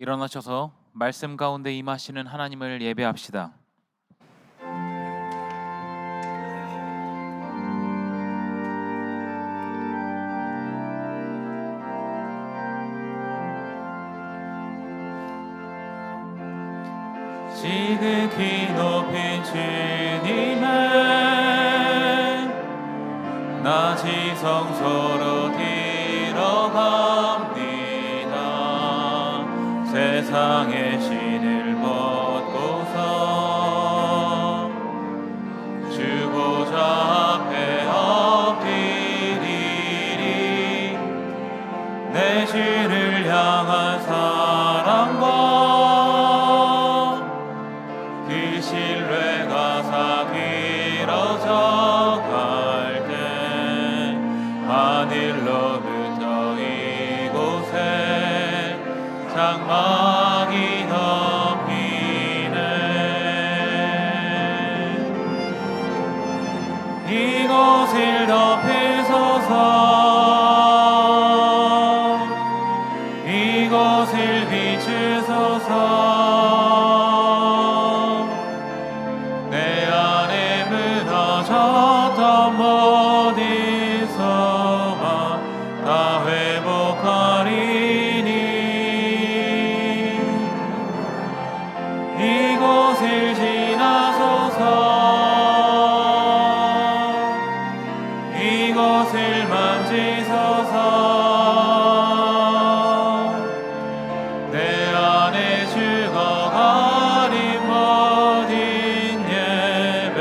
일어나셔서 말씀 가운데 임하시는 하나님을 예배합시다. 지극히 높인 주님의 나 지성소로 들어갑니다. 세상의 신을 벗고서 주 보좌 앞에 엎드리리. 내 주를 향한 사랑과 그 신뢰가 사그러져 갈 때 하늘로부터 이곳에 장막이 덮이네. 이곳을 덮으소서. 이곳을 비추소서. 내 안에 무너졌던 모든 소망 다 회복하리니. 이곳을 지나소서. 이곳을 만지소서. 내 안에 죽어가린 모든 예배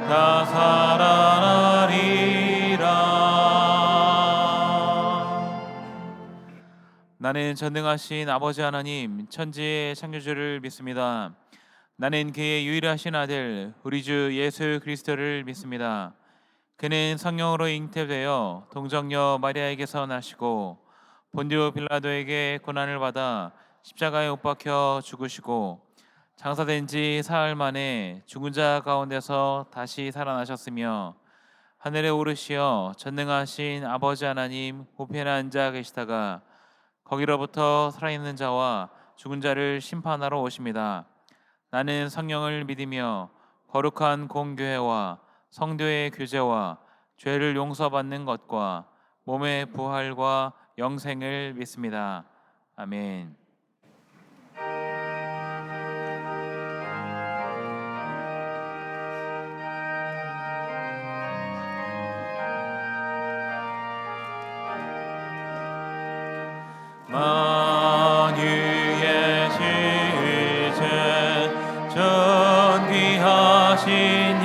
다 살아나리라. 나는 전능하신 아버지 하나님 천지의 창조주를 믿습니다. 나는 그의 유일하신 아들 우리 주 예수 그리스도를 믿습니다. 그는 성령으로 잉태되어 동정녀 마리아에게서 나시고 본디오 빌라도에게 고난을 받아 십자가에 못 박혀 죽으시고 장사된 지 사흘 만에 죽은 자 가운데서 다시 살아나셨으며 하늘에 오르시어 전능하신 아버지 하나님 우편에 앉아 계시다가 거기로부터 살아있는 자와 죽은 자를 심판하러 오십니다. 나는 성령을 믿으며 거룩한 공교회와 성도의 교제와 죄를 용서받는 것과 몸의 부활과 영생을 믿습니다. 아멘. 만유의 주제 존귀하신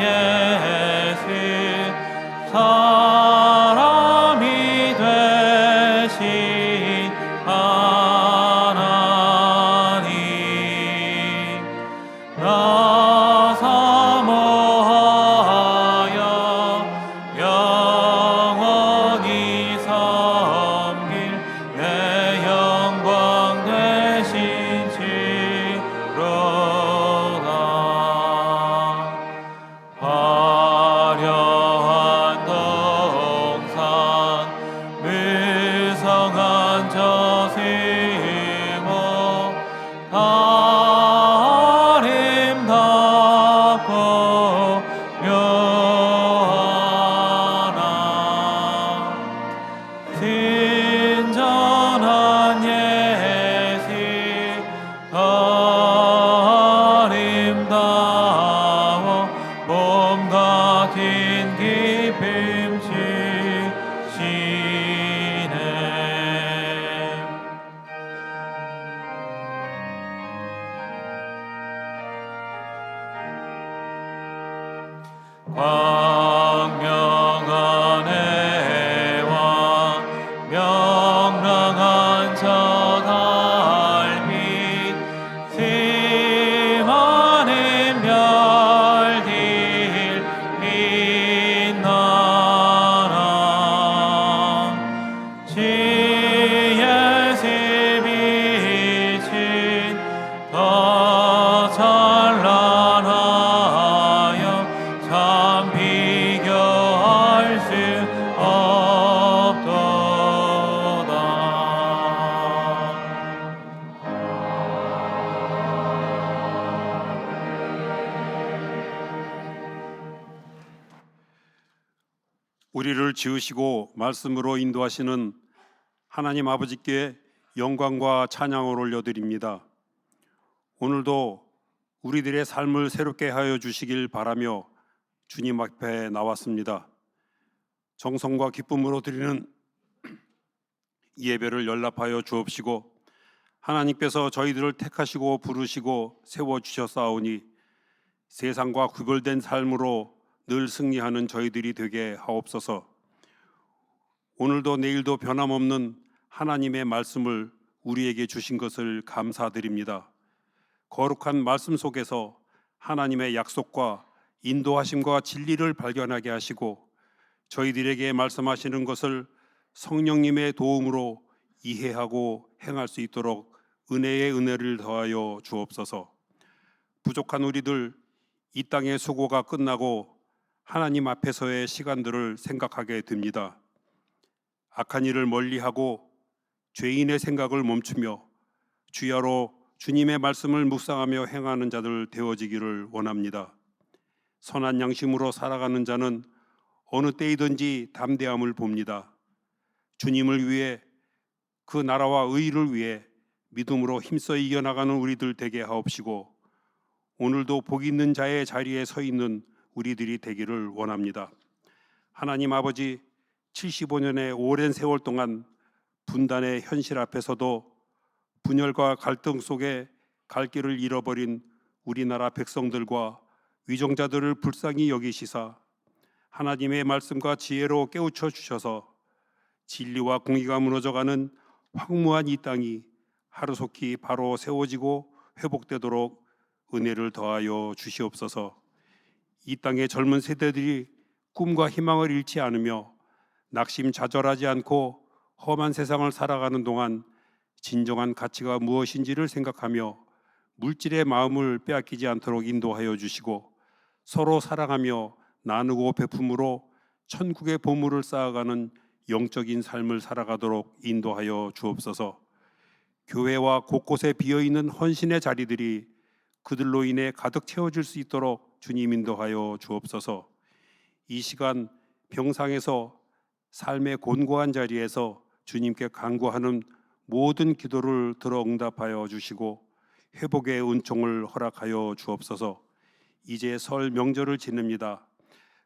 예수 사람이 되신 하나님 나 사모하여 영원히 섬길 내 영광 되신 주로다. 화려한 동산 무성한 저승호 아름답고 묘하나 순전한 예수 더 아름다워 몸 같은 기쁨 주시네. 광명한 해와 명랑한 저 달빛 수많은 별들 빛나라. 주의 빛은 더 찬란하여 참 빛 우리를 지으시고 말씀으로 인도하시는 하나님 아버지께 영광과 찬양을 올려드립니다. 오늘도 우리들의 삶을 새롭게 하여 주시길 바라며 주님 앞에 나왔습니다. 정성과 기쁨으로 드리는 예배를 연락하여 주옵시고 하나님께서 저희들을 택하시고 부르시고 세워주셨사오니 세상과 구별된 삶으로 늘 승리하는 저희들이 되게 하옵소서. 오늘도 내일도 변함없는 하나님의 말씀을 우리에게 주신 것을 감사드립니다. 거룩한 말씀 속에서 하나님의 약속과 인도하심과 진리를 발견하게 하시고 저희들에게 말씀하시는 것을 성령님의 도움으로 이해하고 행할 수 있도록 은혜의 은혜를 더하여 주옵소서. 부족한 우리들 이 땅의 수고가 끝나고 하나님 앞에서의 시간들을 생각하게 됩니다. 악한 일을 멀리하고 죄인의 생각을 멈추며 주야로 주님의 말씀을 묵상하며 행하는 자들 되어지기를 원합니다. 선한 양심으로 살아가는 자는 어느 때이든지 담대함을 봅니다. 주님을 위해 그 나라와 의를 위해 믿음으로 힘써 이겨나가는 우리들 되게 하옵시고 오늘도 복 있는 자의 자리에 서 있는 우리들이 되기를 원합니다. 하나님 아버지, 75년의 오랜 세월 동안 분단의 현실 앞에서도 분열과 갈등 속에 갈 길을 잃어버린 우리나라 백성들과 위정자들을 불쌍히 여기시사 하나님의 말씀과 지혜로 깨우쳐 주셔서 진리와 공의가 무너져가는 황무한 이 땅이 하루속히 바로 세워지고 회복되도록 은혜를 더하여 주시옵소서. 이 땅의 젊은 세대들이 꿈과 희망을 잃지 않으며 낙심좌절하지 않고 험한 세상을 살아가는 동안 진정한 가치가 무엇인지를 생각하며 물질의 마음을 빼앗기지 않도록 인도하여 주시고 서로 사랑하며 나누고 베품으로 천국의 보물을 쌓아가는 영적인 삶을 살아가도록 인도하여 주옵소서. 교회와 곳곳에 비어있는 헌신의 자리들이 그들로 인해 가득 채워질 수 있도록 주님 인도하여 주옵소서. 이 시간 병상에서 삶의 곤고한 자리에서 주님께 간구하는 모든 기도를 들어 응답하여 주시고 회복의 은총을 허락하여 주옵소서. 이제 설 명절을 지냅니다.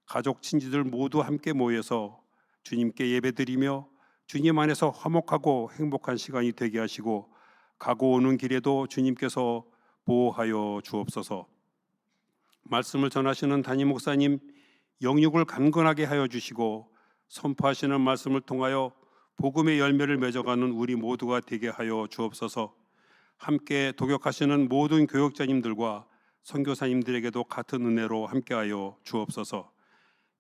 가족 친지들 모두 함께 모여서 주님께 예배드리며 주님 안에서 화목하고 행복한 시간이 되게 하시고 가고 오는 길에도 주님께서 보호하여 주옵소서. 말씀을 전하시는 담임 목사님 영육을 강건하게 하여 주시고 선포하시는 말씀을 통하여 복음의 열매를 맺어가는 우리 모두가 되게 하여 주옵소서. 함께 도역하시는 모든 교역자님들과 선교사님들에게도 같은 은혜로 함께하여 주옵소서.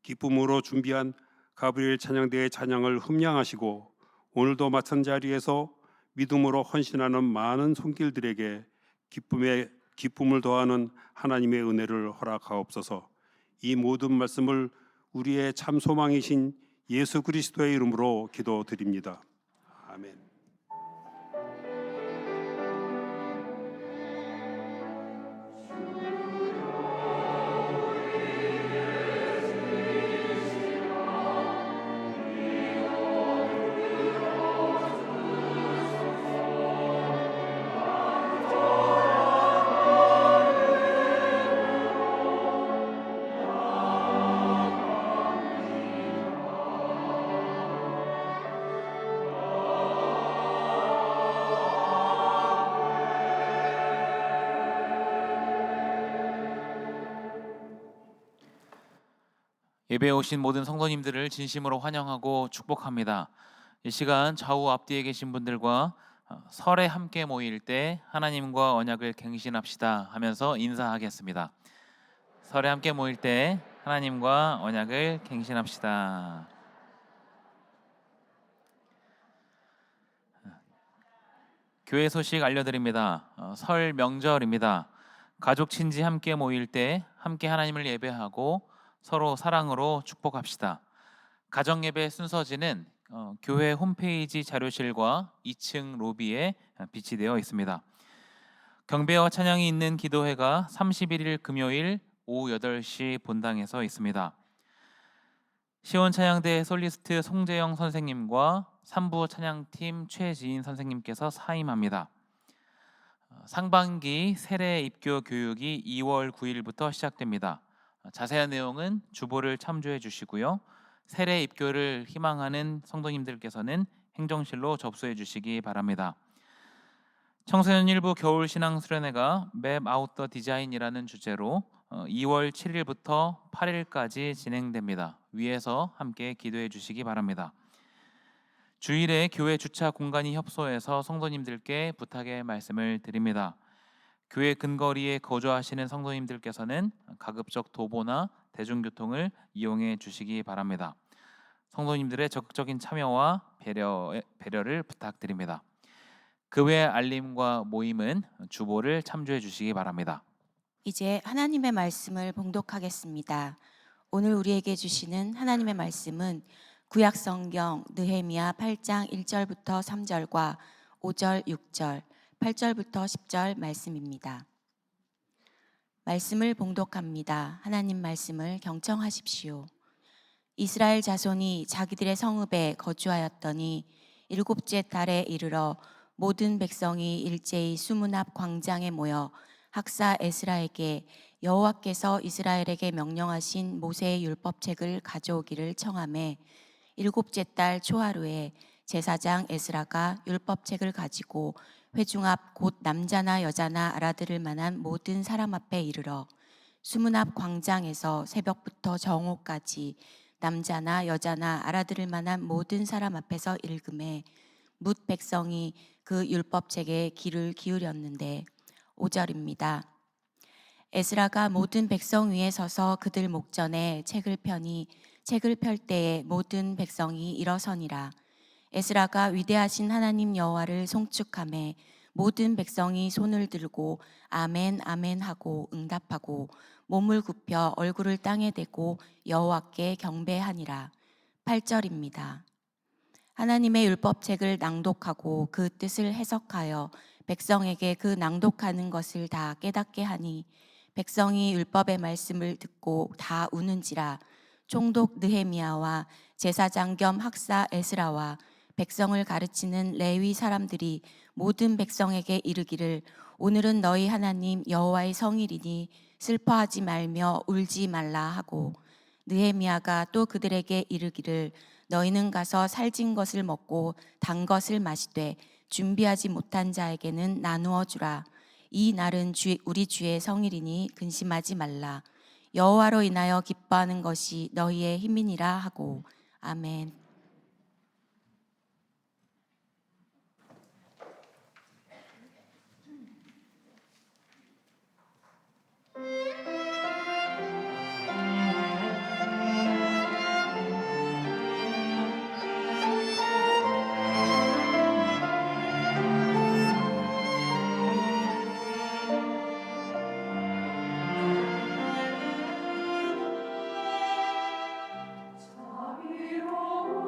기쁨으로 준비한 가브리엘 찬양대의 찬양을 흠양하시고 오늘도 마찬 자리에서 믿음으로 헌신하는 많은 손길들에게 기쁨을 더하는 하나님의 은혜를 허락하옵소서. 이 모든 말씀을 우리의 참 소망이신 예수 그리스도의 이름으로 기도드립니다. 아멘. 예배에 오신 모든 성도님들을 진심으로 환영하고 축복합니다. 이 시간 좌우 앞뒤에 계신 분들과 설에 함께 모일 때 하나님과 언약을 갱신합시다 하면서 인사하겠습니다. 설에 함께 모일 때 하나님과 언약을 갱신합시다. 교회 소식 알려드립니다. 설 명절입니다. 가족 친지 함께 모일 때 함께 하나님을 예배하고 서로 사랑으로 축복합시다. 가정 예배 순서지는 교회 홈페이지 자료실과 2층 로비에 비치되어 있습니다. 경배와 찬양이 있는 기도회가 31일 금요일 오후 8시 본당에서 있습니다. 시온찬양대 솔리스트 송재영 선생님과 3부 찬양팀 최지인 선생님께서 사임합니다. 상반기 세례 입교 교육이 2월 9일부터 시작됩니다. 자세한 내용은 주보를 참조해 주시고요. 세례 입교를 희망하는 성도님들께서는 행정실로 접수해 주시기 바랍니다. 청소년 일부 겨울 신앙 수련회가 맵 아웃 더 디자인이라는 주제로 2월 7일부터 8일까지 진행됩니다. 위에서 함께 기도해 주시기 바랍니다. 주일에 교회 주차 공간이 협소해서 성도님들께 부탁의 말씀을 드립니다. 교회 근거리에 거주하시는 성도님들께서는 가급적 도보나 대중교통을 이용해 주시기 바랍니다. 성도님들의 적극적인 참여와 배려를 부탁드립니다. 그 외 알림과 모임은 주보를 참조해 주시기 바랍니다. 이제 하나님의 말씀을 봉독하겠습니다. 오늘 우리에게 주시는 하나님의 말씀은 구약 성경 느헤미야 8장 1절부터 3절과 5절, 6절, 8절부터 10절 말씀입니다. 말씀을 봉독합니다. 하나님 말씀을 경청하십시오. 이스라엘 자손이 자기들의 성읍에 거주하였더니 일곱째 달에 이르러 모든 백성이 일제히 수문 앞 광장에 모여 학사 에스라에게 여호와께서 이스라엘에게 명령하신 모세의 율법책을 가져오기를 청하매 일곱째 달 초하루에 제사장 에스라가 율법책을 가지고 회중 앞 곧 남자나 여자나 알아들을 만한 모든 사람 앞에 이르러 수문 앞 광장에서 새벽부터 정오까지 남자나 여자나 알아들을 만한 모든 사람 앞에서 읽음에 뭇 백성이 그 율법책에 귀를 기울였는데 5절입니다. 에스라가 모든 백성 위에 서서 그들 목전에 책을 펴니 책을 펼 때에 모든 백성이 일어서니라. 에스라가 위대하신 하나님 여호와를 송축하매 모든 백성이 손을 들고 아멘 아멘 하고 응답하고 몸을 굽혀 얼굴을 땅에 대고 여호와께 경배하니라. 8절입니다. 하나님의 율법책을 낭독하고 그 뜻을 해석하여 백성에게 그 낭독하는 것을 다 깨닫게 하니 백성이 율법의 말씀을 듣고 다 우는지라. 총독 느헤미야와 제사장 겸 학사 에스라와 백성을 가르치는 레위 사람들이 모든 백성에게 이르기를 오늘은 너희 하나님 여호와의 성일이니 슬퍼하지 말며 울지 말라 하고 느헤미야가 또 그들에게 이르기를 너희는 가서 살찐 것을 먹고 단 것을 마시되 준비하지 못한 자에게는 나누어 주라. 이 날은 우리 주의 성일이니 근심하지 말라. 여호와로 인하여 기뻐하는 것이 너희의 힘이니라 하고. 아멘. 자비로운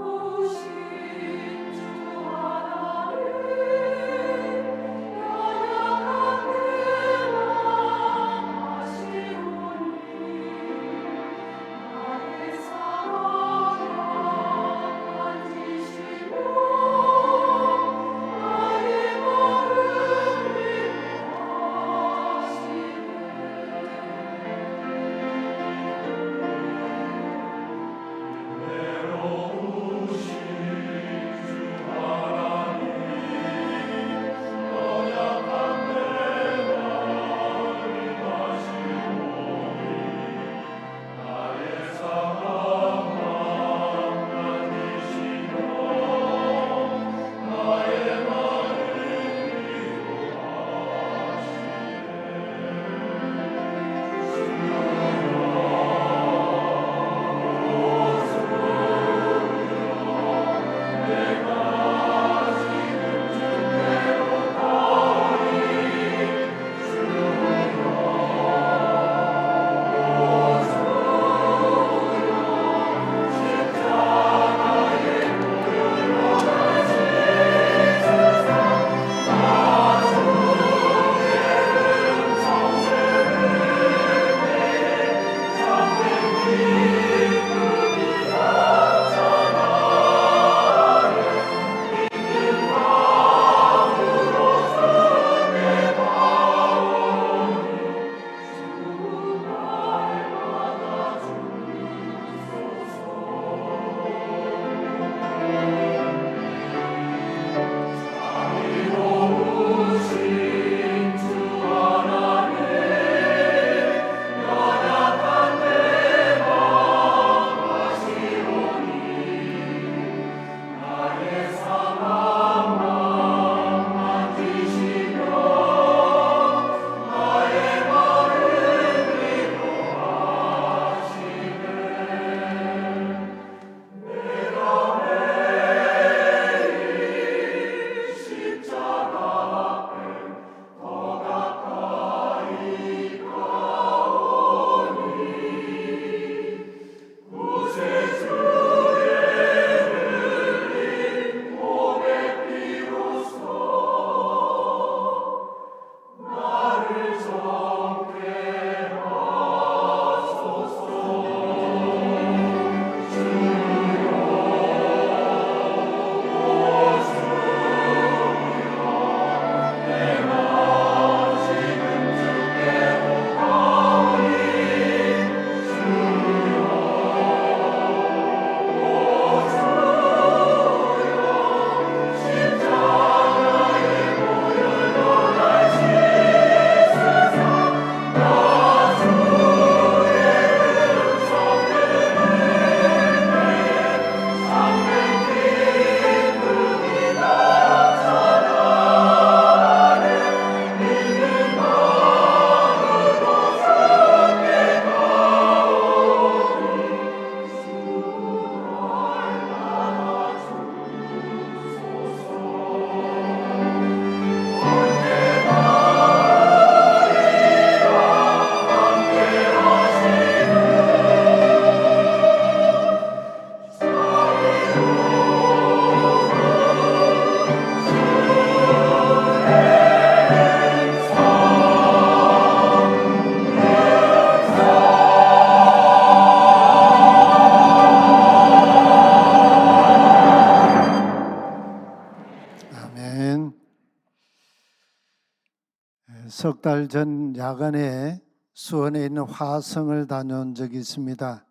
석 달 전 야간에 수원에 있는 화성을 다녀온 적이 있습니다.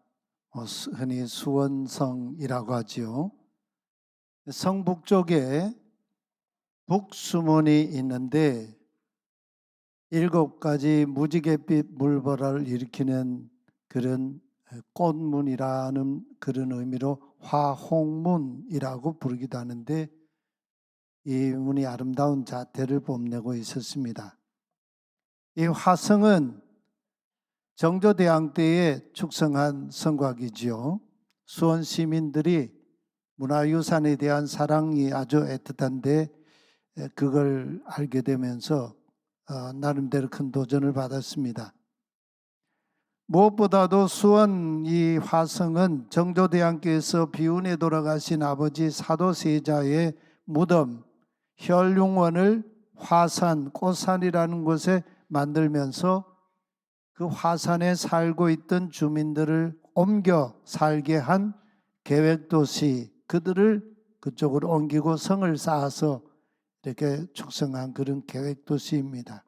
흔히 수원성이라고 하지요. 성 북쪽에 북수문이 있는데 7가지 무지갯빛 물보라를 일으키는 그런 꽃문이라는 그런 의미로 화홍문이라고 부르기도 하는데, 이 문이 아름다운 자태를 뽐내고 있었습니다. 이 화성은 정조대왕 때에 축성한 성곽이지요. 수원 시민들이 문화유산에 대한 사랑이 아주 애틋한데, 그걸 알게 되면서 나름대로 큰 도전을 받았습니다. 무엇보다도 수원 이 화성은 정조대왕께서 비운에 돌아가신 아버지 사도세자의 무덤 혈융원을 화산, 꽃산이라는 곳에 만들면서 그 화산에 살고 있던 주민들을 옮겨 살게 한 계획도시, 그들을 그쪽으로 옮기고 성을 쌓아서 이렇게 축성한 그런 계획도시입니다.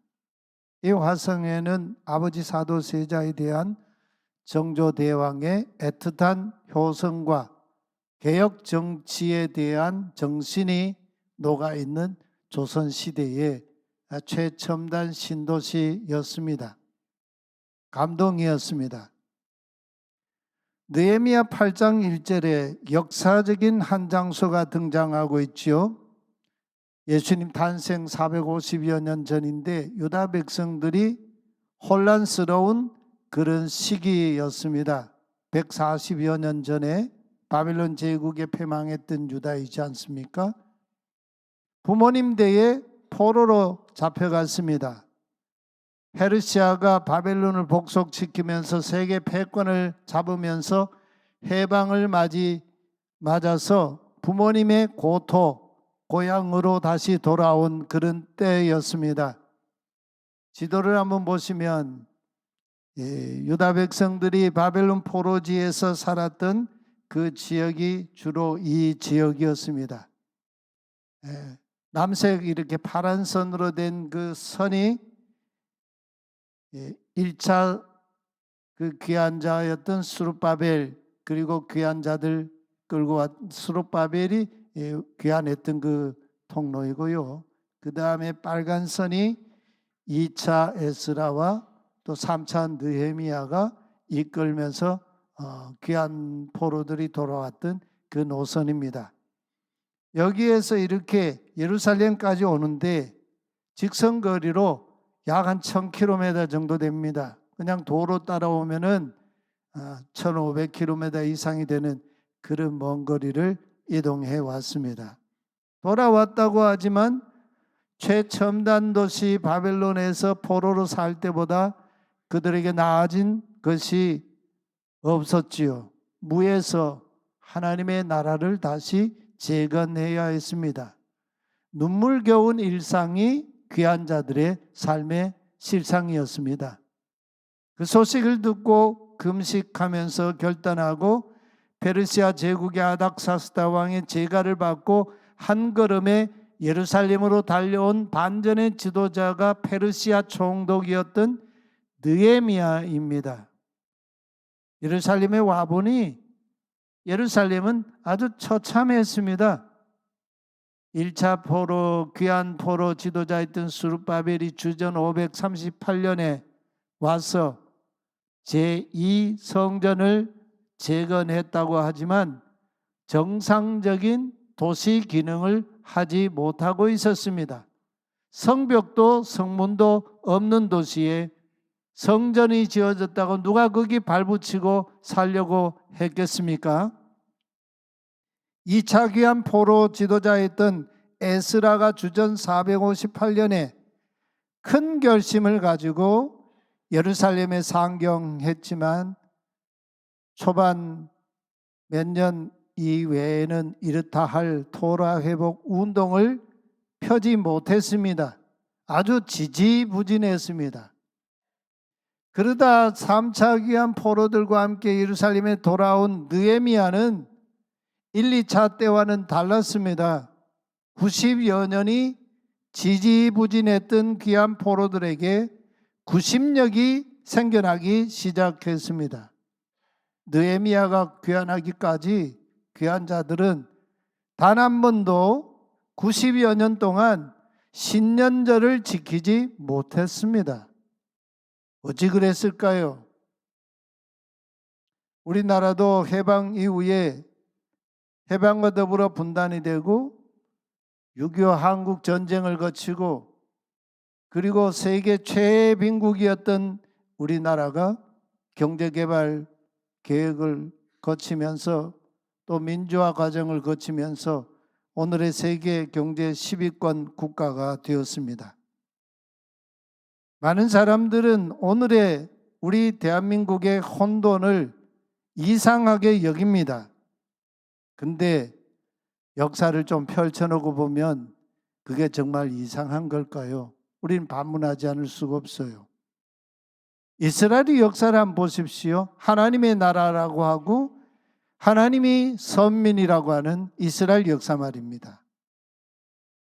이 화성에는 아버지 사도세자에 대한 정조대왕의 애틋한 효성과 개혁 정치에 대한 정신이 녹아있는 조선시대의 최첨단 신도시였습니다. 감동이었습니다. 느헤미야 8장 1절에 역사적인 한 장소가 등장하고 있지요. 예수님 탄생 450여 년 전인데 유다 백성들이 혼란스러운 그런 시기였습니다. 140여 년 전에 바벨론 제국에 패망했던 유다이지 않습니까? 부모님 때에 포로로 잡혀갔습니다. 페르시아가 바벨론을 복속시키면서 세계 패권을 잡으면서 해방을 맞아서 부모님의 고향으로 다시 돌아온 그런 때였습니다. 지도를 한번 보시면 유다 백성들이 바벨론 포로지에서 살았던 그 지역이 주로 이 지역이었습니다. 남색 이렇게 파란 선으로 된 그 선이 1차 그 귀한 자였던 스룹바벨, 그리고 귀한 자들 끌고 왔 스룹바벨이 귀환했던 그 통로이고요. 그 다음에 빨간 선이 2차 에스라와 또 3차 느헤미야가 이끌면서 귀한 포로들이 돌아왔던 그 노선입니다. 여기에서 이렇게 예루살렘까지 오는데 직선거리로 약 한 1000km 정도 됩니다. 그냥 도로 따라오면은 1500km 이상이 되는 그런 먼 거리를 이동해 왔습니다. 돌아왔다고 하지만 최첨단 도시 바벨론에서 포로로 살 때보다 그들에게 나아진 것이 없었지요. 무에서 하나님의 나라를 다시 재건해야 했습니다. 눈물겨운 일상이 귀한 자들의 삶의 실상이었습니다. 그 소식을 듣고 금식하면서 결단하고 페르시아 제국의 아닥사스다 왕의 제가를 받고 한 걸음에 예루살렘으로 달려온 반전의 지도자가 페르시아 총독이었던 느헤미야입니다. 예루살렘에 와보니 예루살렘은 아주 처참했습니다. 1차 포로, 귀한 포로 지도자였던 스룹바벨이 주전 538년에 와서 제2성전을 재건했다고 하지만 정상적인 도시 기능을 하지 못하고 있었습니다. 성벽도 성문도 없는 도시에 성전이 지어졌다고 누가 거기 발붙이고 살려고 했겠습니까? 2차 귀한 포로 지도자였던 에스라가 주전 458년에 큰 결심을 가지고 예루살렘에 상경했지만 초반 몇 년 이외에는 이렇다 할 토라 회복 운동을 펴지 못했습니다. 아주 지지부진했습니다. 그러다 3차 귀한 포로들과 함께 예루살렘에 돌아온 느헤미야는 1, 2차 때와는 달랐습니다. 90여 년이 지지부진했던 귀한 포로들에게 구심력이 생겨나기 시작했습니다. 느헤미야가 귀환하기까지 귀한 자들은 단 한 번도 90여 년 동안 신년절을 지키지 못했습니다. 어찌 그랬을까요? 우리나라도 해방 이후에 해방과 더불어 분단이 되고 6.25 한국 전쟁을 거치고 그리고 세계 최애 빈국이었던 우리나라가 경제개발 계획을 거치면서 또 민주화 과정을 거치면서 오늘의 세계 경제 10위권 국가가 되었습니다. 많은 사람들은 오늘의 우리 대한민국의 혼돈을 이상하게 여깁니다. 근데 역사를 좀 펼쳐놓고 보면 그게 정말 이상한 걸까요? 우리는 반문하지 않을 수가 없어요. 이스라엘의 역사를 한번 보십시오. 하나님의 나라라고 하고 하나님이 선민이라고 하는 이스라엘 역사 말입니다.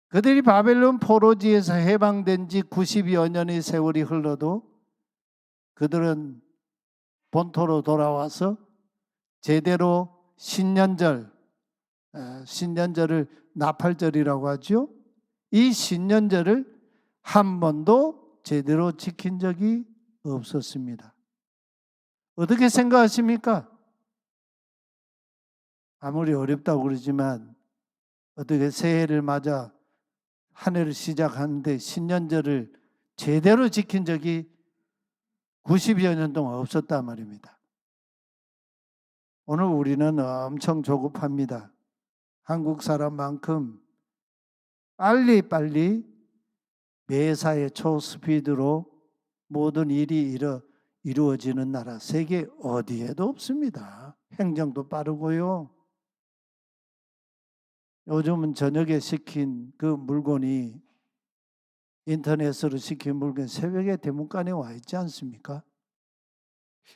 그들이 바벨론 포로지에서 해방된 지 90여 년의 세월이 흘러도 그들은 본토로 돌아와서 제대로 신년절을 나팔절이라고 하죠. 이 신년절을 한 번도 제대로 지킨 적이 없었습니다. 어떻게 생각하십니까? 아무리 어렵다고 그러지만 어떻게 새해를 맞아 한 해를 시작하는데 신년절을 제대로 지킨 적이 90여 년 동안 없었단 말입니다. 오늘 우리는 엄청 조급합니다. 한국 사람만큼 빨리 매사에 초스피드로 모든 일이 이루어지는 나라 세계 어디에도 없습니다. 행정도 빠르고요. 요즘은 저녁에 시킨 그 물건이 인터넷으로 시킨 물건 새벽에 대문간에 와 있지 않습니까?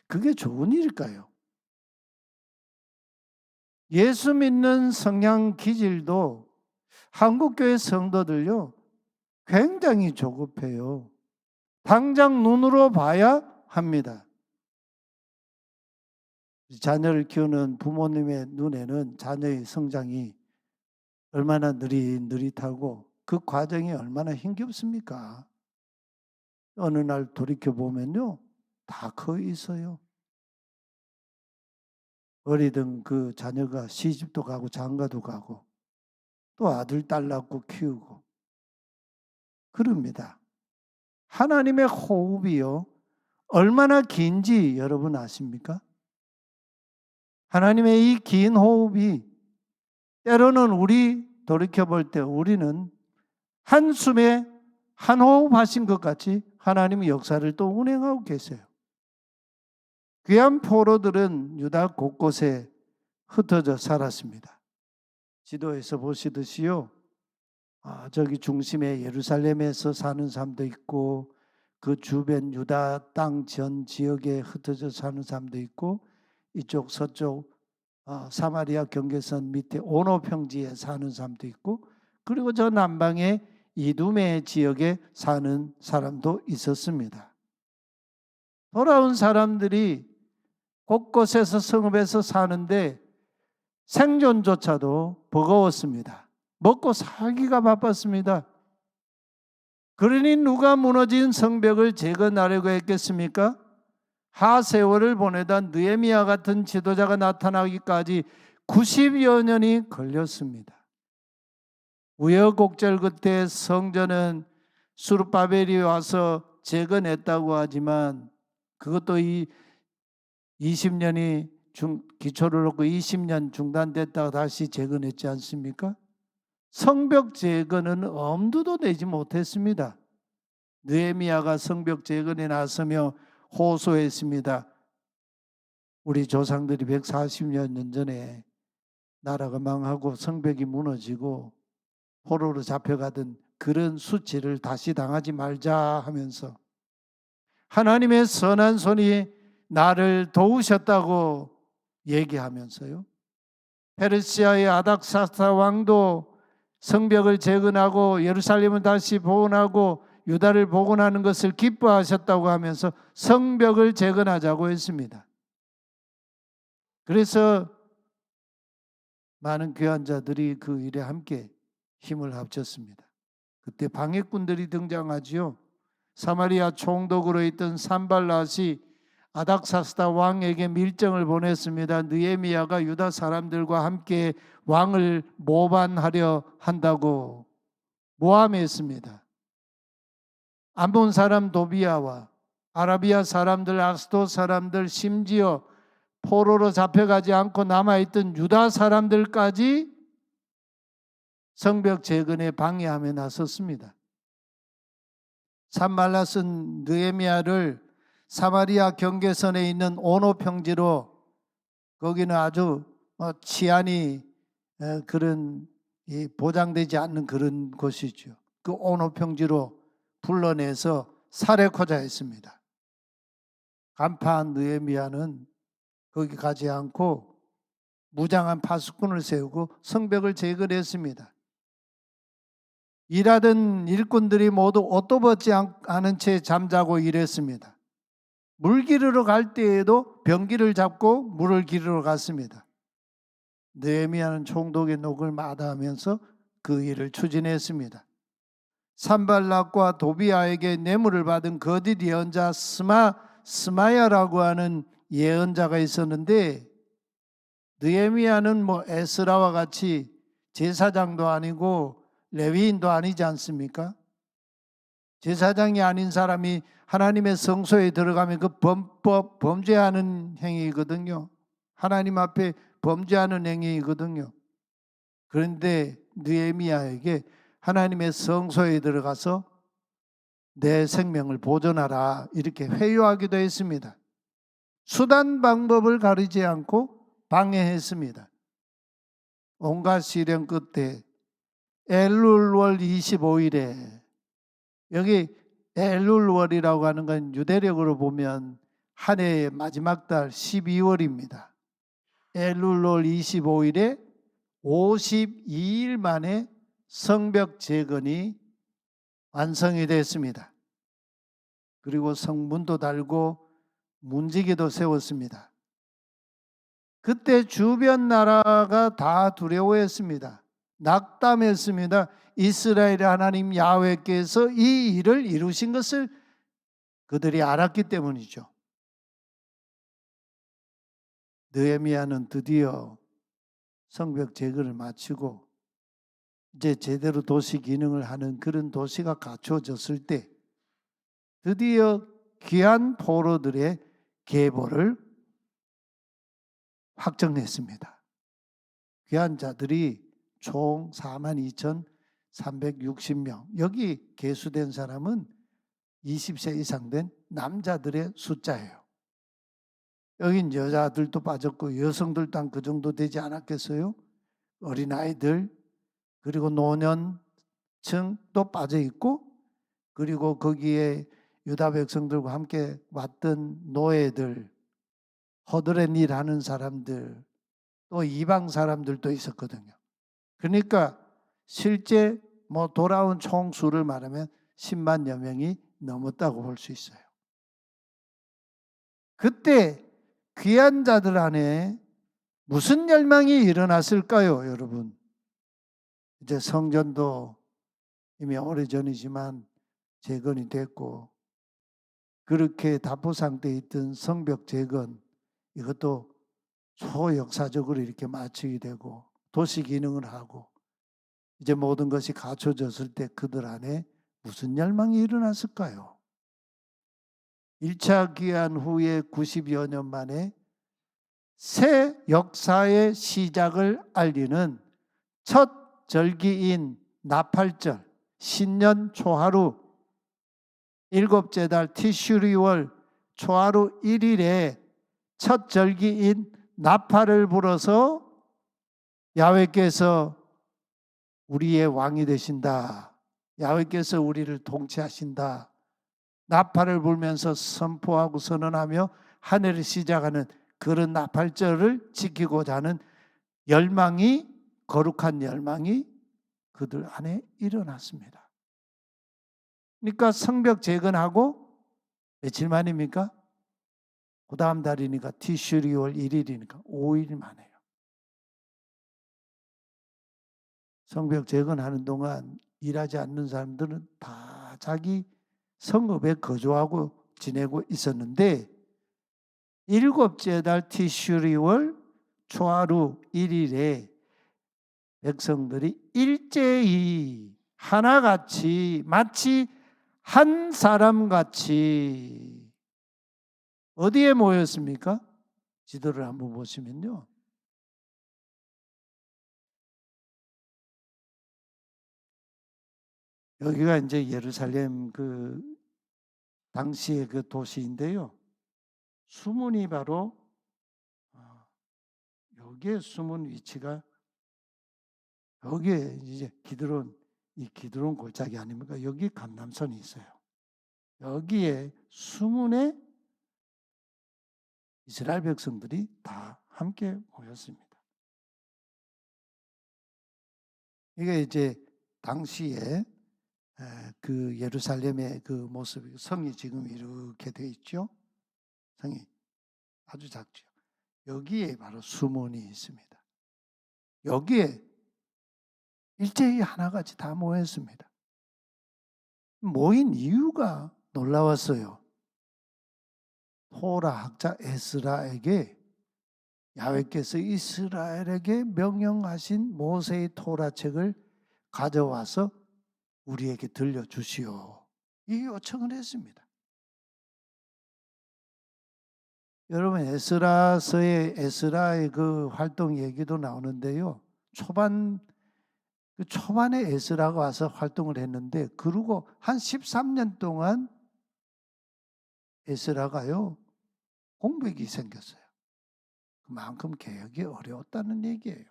그게 좋은 일일까요? 예수 믿는 성향 기질도 한국교회 성도들요 굉장히 조급해요. 당장 눈으로 봐야 합니다. 자녀를 키우는 부모님의 눈에는 자녀의 성장이 얼마나 느릿느릿하고 그 과정이 얼마나 힘겹습니까? 어느 날 돌이켜보면요 다 커 있어요. 어리던 그 자녀가 시집도 가고 장가도 가고 또 아들 딸 낳고 키우고 그럽니다. 하나님의 호흡이요 얼마나 긴지 여러분 아십니까? 하나님의 이 긴 호흡이 때로는 우리 돌이켜볼 때 우리는 한숨에 한 호흡 하신 것 같이 하나님의 역사를 또 운행하고 계세요. 귀한 포로들은 유다 곳곳에 흩어져 살았습니다. 지도에서 보시듯이요. 저기 중심에 예루살렘에서 사는 사람도 있고 그 주변 유다 땅 전 지역에 흩어져 사는 사람도 있고 이쪽 서쪽 사마리아 경계선 밑에 오노 평지에 사는 사람도 있고 그리고 저 남방의 이두메 지역에 사는 사람도 있었습니다. 돌아온 사람들이 곳곳에서 성읍에서 사는데 생존조차도 버거웠습니다. 먹고 살기가 바빴습니다. 그러니 누가 무너진 성벽을 재건하려고 했겠습니까? 하세월을 보내다 느헤미야 같은 지도자가 나타나기까지 90여 년이 걸렸습니다. 우여곡절 끝에 성전은 수르바벨이 와서 재건했다고 하지만 그것도 이 20년이 기초를 놓고 20년 중단됐다가 다시 재건했지 않습니까? 성벽 재건은 엄두도 내지 못했습니다. 느헤미야가 성벽 재건에 나서며 호소했습니다. 우리 조상들이 140여 년 전에 나라가 망하고 성벽이 무너지고 포로로 잡혀가던 그런 수치를 다시 당하지 말자 하면서 하나님의 선한 손이 나를 도우셨다고 얘기하면서요. 페르시아의 아닥사스다 왕도 성벽을 재건하고 예루살렘을 다시 복원하고 유다를 복원하는 것을 기뻐하셨다고 하면서 성벽을 재건하자고 했습니다. 그래서 많은 귀한 자들이 그 일에 함께 힘을 합쳤습니다. 그때 방해꾼들이 등장하지요. 사마리아 총독으로 있던 산발랏이 아닥사스다 왕에게 밀정을 보냈습니다. 느헤미야가 유다 사람들과 함께 왕을 모반하려 한다고 모함했습니다. 암몬 사람 도비아와 아라비아 사람들, 아스도 사람들, 심지어 포로로 잡혀가지 않고 남아있던 유다 사람들까지 성벽 재건에 방해하며 나섰습니다. 산발랏은 느헤미야를 사마리아 경계선에 있는 오노 평지로, 거기는 아주 치안이 그런 보장되지 않는 그런 곳이죠. 그 오노 평지로 불러내서 살해코자 했습니다. 간파한 느헤미야는 거기 가지 않고 무장한 파수꾼을 세우고 성벽을 재건했습니다. 일하던 일꾼들이 모두 옷도 벗지 않은 채 잠자고 일했습니다. 물 기르러 갈 때에도 병기를 잡고 물을 기르러 갔습니다. 느헤미야는 총독의 녹을 마다하면서 그 일을 추진했습니다. 산발랏과 도비아에게 뇌물을 받은 거짓 예언자 스마야라고 하는 예언자가 있었는데, 느헤미야는 에스라와 같이 제사장도 아니고 레위인도 아니지 않습니까? 제사장이 아닌 사람이 하나님의 성소에 들어가면 그 범죄하는 행위거든요. 하나님 앞에 범죄하는 행위거든요. 그런데 느헤미야에게 하나님의 성소에 들어가서 내 생명을 보존하라 이렇게 회유하기도 했습니다. 수단 방법을 가리지 않고 방해했습니다. 온갖 시련 끝에 엘룰월 25일에, 여기 엘룰월이라고 하는 건 유대력으로 보면 한 해의 마지막 달 12월입니다. 엘룰월 25일에 52일 만에 성벽 재건이 완성이 됐습니다. 그리고 성문도 달고 문지기도 세웠습니다. 그때 주변 나라가 다 두려워했습니다. 낙담했습니다. 이스라엘의 하나님 야훼께서 이 일을 이루신 것을 그들이 알았기 때문이죠. 느헤미야는 드디어 성벽 재건을 마치고 이제 제대로 도시 기능을 하는 그런 도시가 갖춰졌을 때 드디어 귀한 포로들의 계보를 확정했습니다. 귀한 자들이 총 42,360명. 여기 계수된 사람은 20세 이상 된 남자들의 숫자예요. 여긴 여자들도 빠졌고 여성들도 한 그 정도 되지 않았겠어요? 어린아이들 그리고 노년층도 빠져 있고, 그리고 거기에 유다 백성들과 함께 왔던 노예들, 허드렛 일하는 사람들, 또 이방 사람들도 있었거든요. 그러니까 실제 돌아온 총 수를 말하면 10만여 명이 넘었다고 볼 수 있어요. 그때 귀한 자들 안에 무슨 열망이 일어났을까요, 여러분? 이제 성전도 이미 오래전이지만 재건이 됐고, 그렇게 답보 상태에 있던 성벽 재건, 이것도 초역사적으로 이렇게 마치게 되고 도시 기능을 하고 이제 모든 것이 갖춰졌을 때 그들 안에 무슨 열망이 일어났을까요? 1차 귀환 후에 90여 년 만에 새 역사의 시작을 알리는 첫 절기인 나팔절, 신년 초하루, 일곱째 달 티슈리월 초하루 1일에 첫 절기인 나팔을 불어서 야훼께서 우리의 왕이 되신다, 야훼께서 우리를 통치하신다, 나팔을 불면서 선포하고 선언하며 한 해를 시작하는 그런 나팔절을 지키고자 하는 열망이, 거룩한 열망이 그들 안에 일어났습니다. 그러니까 성벽 재건하고 며칠 만입니까? 그 다음 달이니까 티슈리월 1일이니까 5일 만에요. 성벽 재건하는 동안 일하지 않는 사람들은 다 자기 성읍에 거주하고 지내고 있었는데 일곱째 달 티슈리월 초하루 1일에 백성들이 일제히 하나같이 마치 한 사람같이 어디에 모였습니까? 지도를 한번 보시면요. 여기가 이제 예루살렘 그 당시의 그 도시인데요. 수문이 바로 여기에 수문 위치가 여기에 이제 이 기드론 골짜기 아닙니까? 여기 감람선이 있어요. 여기에 수문에 이스라엘 백성들이 다 함께 모였습니다. 이게 이제 당시에 그 예루살렘의 그 모습이 성이 지금 이렇게 돼 있죠. 성이 아주 작죠. 여기에 바로 수문이 있습니다. 여기에 일제히 하나같이 다 모였습니다. 모인 이유가 놀라웠어요. 토라 학자 에스라에게 야훼께서 이스라엘에게 명령하신 모세의 토라책을 가져와서 우리에게 들려주시오. 이 요청을 했습니다. 여러분 에스라의 그 활동 얘기도 나오는데요. 초반에 에스라가 와서 활동을 했는데 그러고 한 13년 동안 에스라가요 공백이 생겼어요. 그만큼 개혁이 어려웠다는 얘기예요.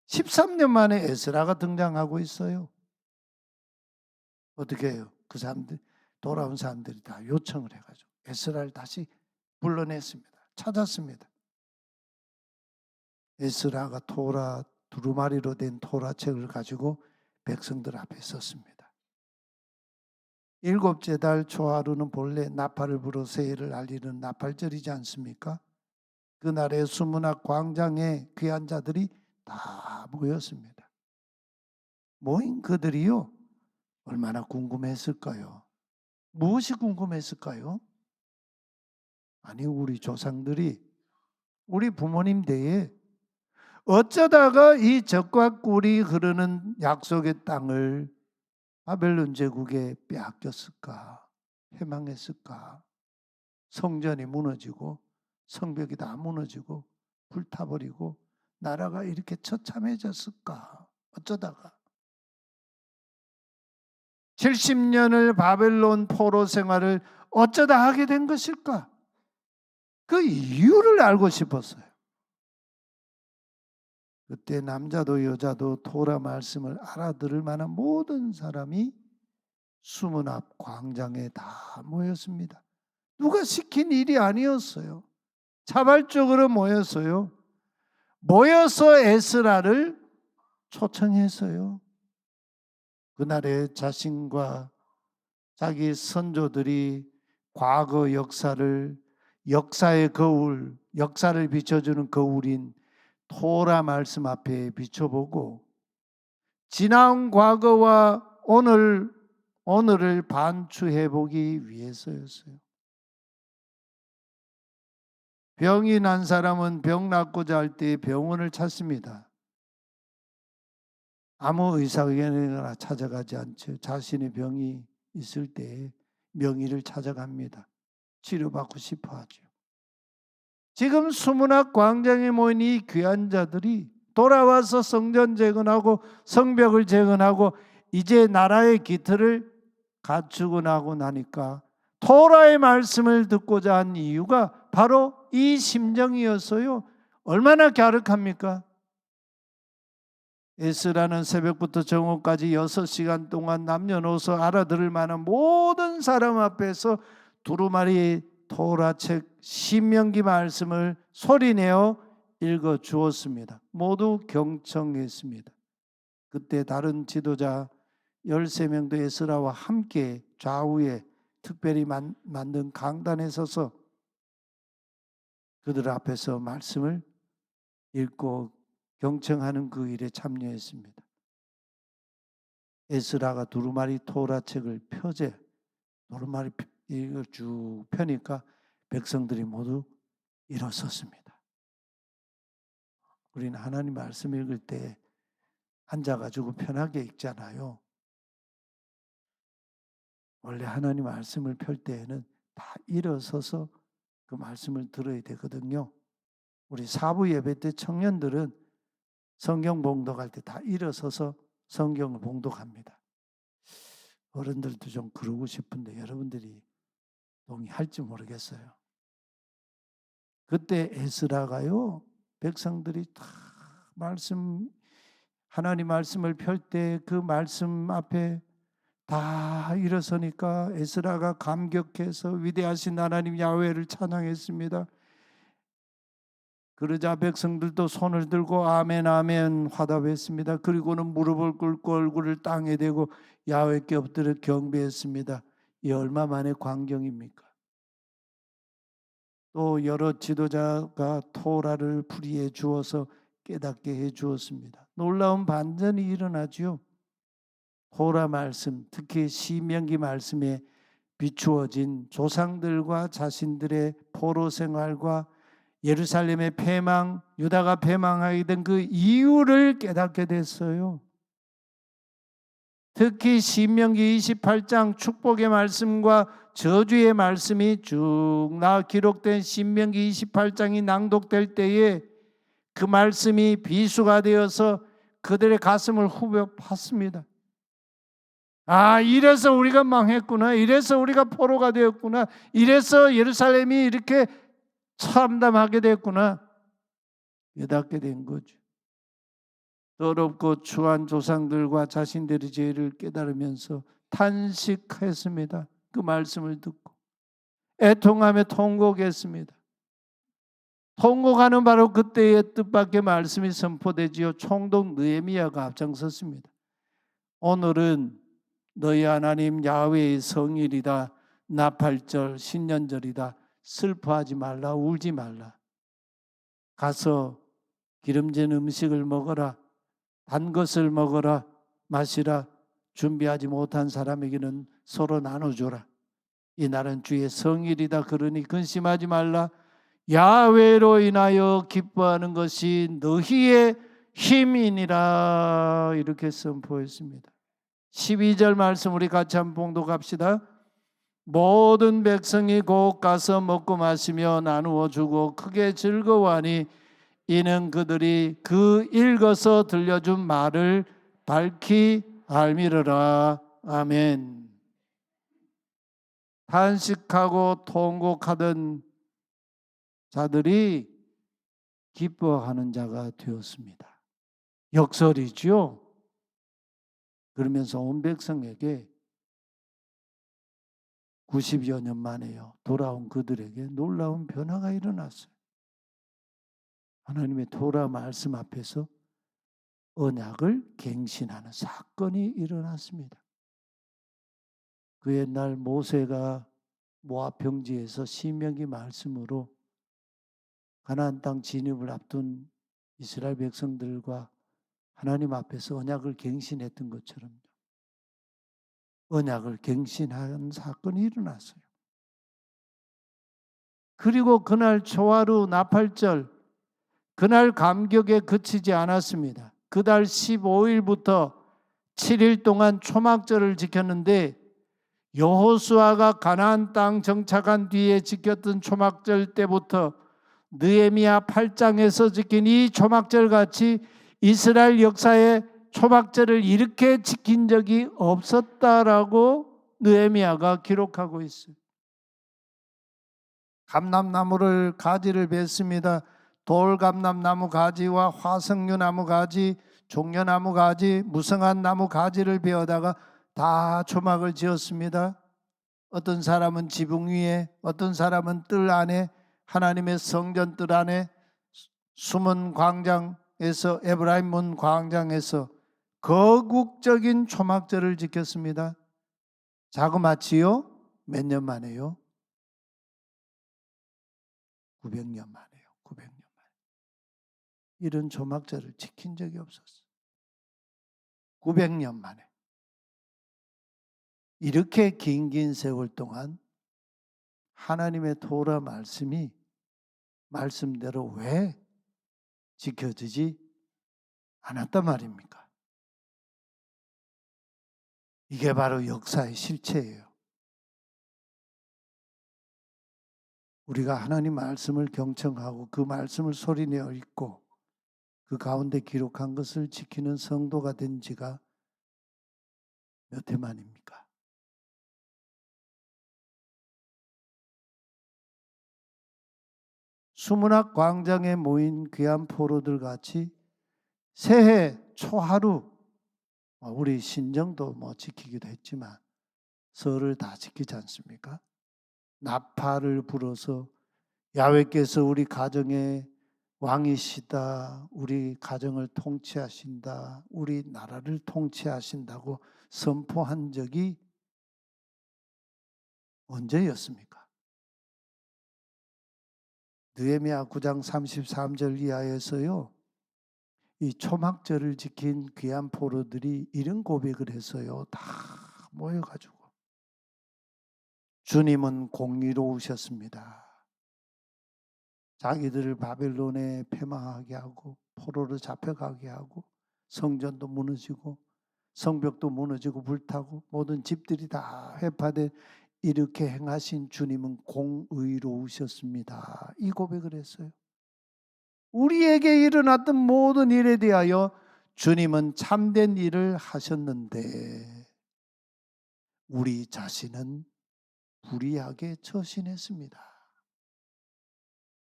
13년 만에 에스라가 등장하고 있어요. 어떻게 해요? 그 사람들 돌아온 사람들이 다 요청을 해가지고 에스라를 다시 불러냈습니다. 찾았습니다. 에스라가 두루마리로 된 토라책을 가지고 백성들 앞에 섰습니다. 일곱째 달 초하루는 본래 나팔을 불어 새해를 알리는 나팔절이지 않습니까? 그날의 수문학 광장에 귀한 자들이 다 모였습니다. 모인 그들이요 얼마나 궁금했을까요? 무엇이 궁금했을까요? 아니 우리 조상들이 우리 부모님 때에 어쩌다가 이 젖과 꿀이 흐르는 약속의 땅을 바벨론 제국에 빼앗겼을까? 해망했을까? 성전이 무너지고 성벽이 다 무너지고 불타버리고 나라가 이렇게 처참해졌을까? 어쩌다가 70년을 바벨론 포로 생활을 어쩌다 하게 된 것일까? 그 이유를 알고 싶었어요. 그때 남자도 여자도 토라 말씀을 알아들을 만한 모든 사람이 수문 앞 광장에 다 모였습니다. 누가 시킨 일이 아니었어요. 자발적으로 모였어요. 모여서 에스라를 초청했어요. 그날에 자신과 자기 선조들이 과거 역사의 거울, 역사를 비춰주는 거울인 토라 말씀 앞에 비춰보고 지나온 과거와 오늘을 반추해보기 위해서였어요. 병이 난 사람은 병 낫고자 할 때 병원을 찾습니다. 아무 의사에게나 찾아가지 않죠. 자신의 병이 있을 때 명의를 찾아갑니다. 치료받고 싶어 하죠. 지금 수문학 광장에 모인 이 귀한 자들이 돌아와서 성전 재건하고 성벽을 재건하고 이제 나라의 기틀을 갖추고 나고 나니까 토라의 말씀을 듣고자 한 이유가 바로 이 심정이었어요. 얼마나 갸륵합니까? 에스라는 새벽부터 정오까지 6시간 동안 남녀노소 알아들을 만한 모든 사람 앞에서 두루마리 토라책 신명기 말씀을 소리내어 읽어 주었습니다. 모두 경청했습니다. 그때 다른 지도자 13명도 에스라와 함께 좌우에 특별히 만든 강단에 서서 그들 앞에서 말씀을 읽고 경청하는 그 일에 참여했습니다. 에스라가 두루마리 토라 책을 펴재 두루마리 이걸 쭉 펴니까 백성들이 모두 일어섰습니다. 우리는 하나님 말씀 읽을 때 앉아가지고 편하게 읽잖아요. 원래 하나님 말씀을 펼 때에는 다 일어서서 그 말씀을 들어야 되거든요. 우리 사부 예배 때 청년들은 성경 봉독할 때 다 일어서서 성경을 봉독합니다. 어른들도 좀 그러고 싶은데 여러분들이 동의할지 모르겠어요. 그때 에스라가요, 백성들이 다 하나님 말씀을 펼 때 그 말씀 앞에 다 일어서니까 에스라가 감격해서 위대하신 하나님 야훼를 찬양했습니다. 그러자 백성들도 손을 들고 아멘 아멘 화답했습니다. 그리고는 무릎을 꿇고 얼굴을 땅에 대고 야훼께 엎드려 경배했습니다. 이 얼마 만의 광경입니까? 또 여러 지도자가 토라를 풀이해 주어서 깨닫게 해 주었습니다. 놀라운 반전이 일어나지요. 토라 말씀, 특히 신명기 말씀에 비추어진 조상들과 자신들의 포로 생활과 예루살렘의 패망, 유다가 패망하게 된 그 이유를 깨닫게 됐어요. 특히 신명기 28장 축복의 말씀과 저주의 말씀이 쭉 기록된 신명기 28장이 낭독될 때에 그 말씀이 비수가 되어서 그들의 가슴을 후벼 팠습니다. 아, 이래서 우리가 망했구나. 이래서 우리가 포로가 되었구나. 이래서 예루살렘이 이렇게 참담하게 됐구나. 깨닫게 된 거죠. 더럽고 추한 조상들과 자신들의 죄를 깨달으면서 탄식했습니다. 그 말씀을 듣고 애통하며 통곡했습니다. 통곡하는 바로 그때의 뜻밖의 말씀이 선포되지요. 총독 느헤미야가 앞장섰습니다. 오늘은 너희 하나님 야훼의 성일이다. 나팔절 신년절이다. 슬퍼하지 말라. 울지 말라. 가서 기름진 음식을 먹어라. 단 것을 먹어라. 마시라. 준비하지 못한 사람에게는 서로 나눠줘라. 이 날은 주의 성일이다. 그러니 근심하지 말라. 야훼로 인하여 기뻐하는 것이 너희의 힘이니라. 이렇게 선포했습니다. 12절 말씀 우리 같이 한번 봉독합시다. 모든 백성이 곧 가서 먹고 마시며 나누어 주고 크게 즐거워하니 이는 그들이 그 읽어서 들려준 말을 밝히 알미르라. 아멘. 탄식하고 통곡하던 자들이 기뻐하는 자가 되었습니다. 역설이죠. 그러면서 온 백성에게 90여 년 만에요. 돌아온 그들에게 놀라운 변화가 일어났어요. 하나님의 토라 말씀 앞에서 언약을 갱신하는 사건이 일어났습니다. 그 옛날 모세가 모압 평지에서 신명기 말씀으로 가나안 땅 진입을 앞둔 이스라엘 백성들과 하나님 앞에서 언약을 갱신했던 것처럼 언약을 갱신한 사건이 일어났어요. 그리고 그날 초하루 나팔절, 그날 감격에 그치지 않았습니다. 그달 15일부터 7일 동안 초막절을 지켰는데 여호수아가 가나안 땅 정착한 뒤에 지켰던 초막절 때부터 느헤미야 8장에서 지킨 이 초막절 같이 이스라엘 역사에 초막절을 이렇게 지킨 적이 없었다라고 느헤미야가 기록하고 있어요. 감람나무를 가지를 뱄습니다. 돌감람나무 가지와 화석류나무 가지, 종려나무 가지, 무성한 나무 가지를 베어다가 다 초막을 지었습니다. 어떤 사람은 지붕 위에, 어떤 사람은 뜰 안에, 하나님의 성전 뜰 안에, 숨은 광장에서, 에브라임 문 광장에서 거국적인 초막절을 지켰습니다. 자그마치요? 몇 년 만에요? 900년 만에요. 900년 만에. 이런 초막절을 지킨 적이 없었어요. 900년 만에. 이렇게 긴 세월 동안 하나님의 토라 말씀이 말씀대로 왜 지켜지지 않았단 말입니까? 이게 바로 역사의 실체예요. 우리가 하나님 말씀을 경청하고 그 말씀을 소리내어 읽고 그 가운데 기록한 것을 지키는 성도가 된 지가 몇 해 만입니까? 수문학 광장에 모인 귀한 포로들 같이 새해 초하루, 우리 신정도 지키기도 했지만 설을 다 지키지 않습니까? 나팔을 불어서 야훼께서 우리 가정의 왕이시다, 우리 가정을 통치하신다, 우리 나라를 통치하신다고 선포한 적이 언제였습니까? 느헤미야 9장 33절 이하에서요, 이 초막절을 지킨 귀한 포로들이 이런 고백을 했어요. 다 모여가지고 주님은 공의로우셨습니다. 자기들을 바벨론에 패망하게 하고 포로로 잡혀가게 하고 성전도 무너지고 성벽도 무너지고 불타고 모든 집들이 다 회파돼 이렇게 행하신 주님은 공의로우셨습니다. 이 고백을 했어요. 우리에게 일어났던 모든 일에 대하여 주님은 참된 일을 하셨는데 우리 자신은 불의하게 처신했습니다.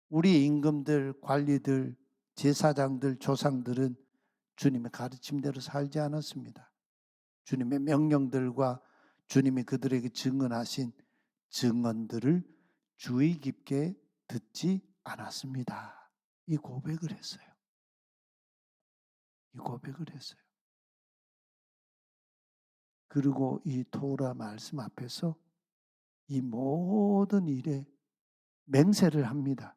우리 임금들, 관리들, 제사장들, 조상들은 주님의 가르침대로 살지 않았습니다. 주님의 명령들과 주님이 그들에게 증언하신 증언들을 주의 깊게 듣지 않았습니다. 이 고백을 했어요. 이 고백을 했어요. 그리고 이 토라 말씀 앞에서 이 모든 일에 맹세를 합니다.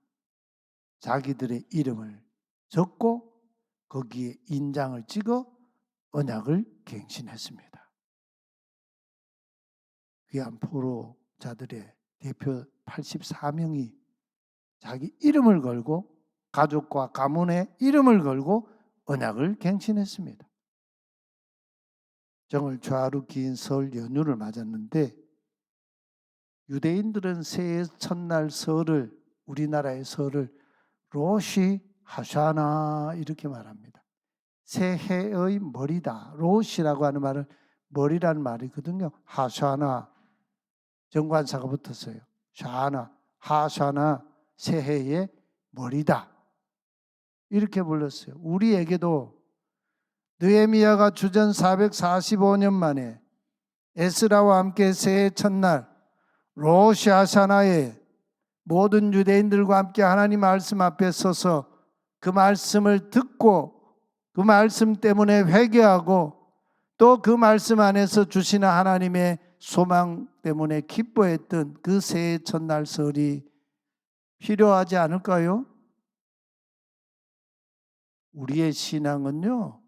자기들의 이름을 적고 거기에 인장을 찍어 언약을 갱신했습니다. 귀한 포로자들의 대표 84명이 자기 이름을 걸고 가족과 가문의 이름을 걸고 언약을 갱신했습니다. 정월 좌루 긴 설 연휴를 맞았는데 유대인들은 새해 첫날 설을, 우리나라의 설을 로시 하샤나 이렇게 말합니다. 새해의 머리다. 로시라고 하는 말은 머리라는 말이거든요. 하샤나, 정관사가 붙었어요. 샤나, 하샤나, 새해의 머리다. 이렇게 불렀어요. 우리에게도 느헤미야가 주전 445년 만에 에스라와 함께 새해 첫날 로시 하샤나에 모든 유대인들과 함께 하나님 말씀 앞에 서서 그 말씀을 듣고 그 말씀 때문에 회개하고 또 그 말씀 안에서 주시는 하나님의 소망 때문에 기뻐했던 그 새해 첫날 설이 필요하지 않을까요? 우리의 신앙은요,